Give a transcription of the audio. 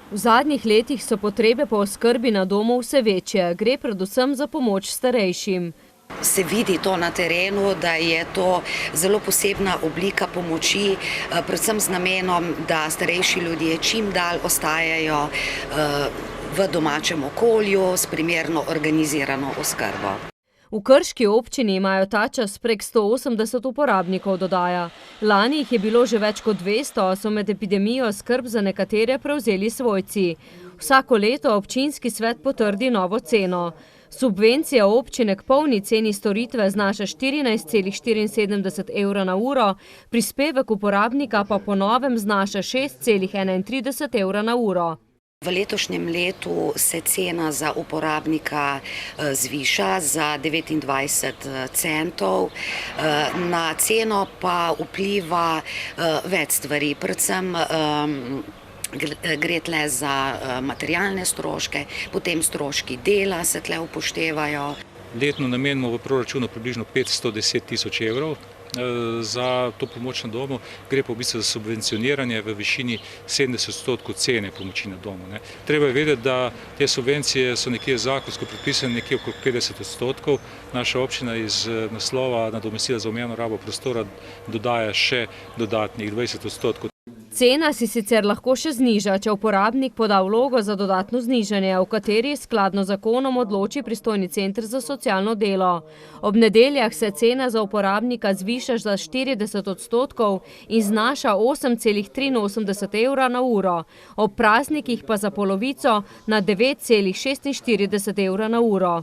V zadnjih letih so potrebe po oskrbi na domu vse večje. Gre predvsem za pomoč starejšim. Se vidi to na terenu, da je to zelo posebna oblika pomoči, predvsem z namenom, da starejši ljudje čim dalj ostajajo v domačem okolju s primerno organizirano oskrbo. V Krški občini imajo ta čas prek 180 uporabnikov, dodaja. Lani jih je bilo že več kot 200, a so med epidemijo skrb za nekatere prevzeli svojci. Vsako leto občinski svet potrdi novo ceno. Subvencija občine k polni ceni storitve znaša 14,74 evra na uro, prispevek uporabnika pa po novem znaša 6,31 evra na uro. V letošnjem letu se cena za uporabnika zviša za 29 centov. Na ceno pa vpliva več stvari, predvsem gre tle za materialne stroške, potem stroški dela se tle upoštevajo. Letno namenimo v proračunu približno 510 tisoč evrov za to pomoč na domu, gre pa v bistvu za subvencioniranje v višini 70% cene pomoči na domu. Treba je vedeti, da te subvencije so nekje zakonsko predpisane nekje okrog 50%. Naša občina iz naslova nadomestila za omejeno rabo prostora dodaja še dodatnih 20%. Cena si sicer lahko še zniža, če uporabnik poda vlogo za dodatno znižanje, v kateri skladno z zakonom odloči pristojni center za socialno delo. Ob nedeljah se cena za uporabnika zviša za 40% in znaša 8,83 evra na uro, ob praznikih pa za polovico na 9,46 evra na uro.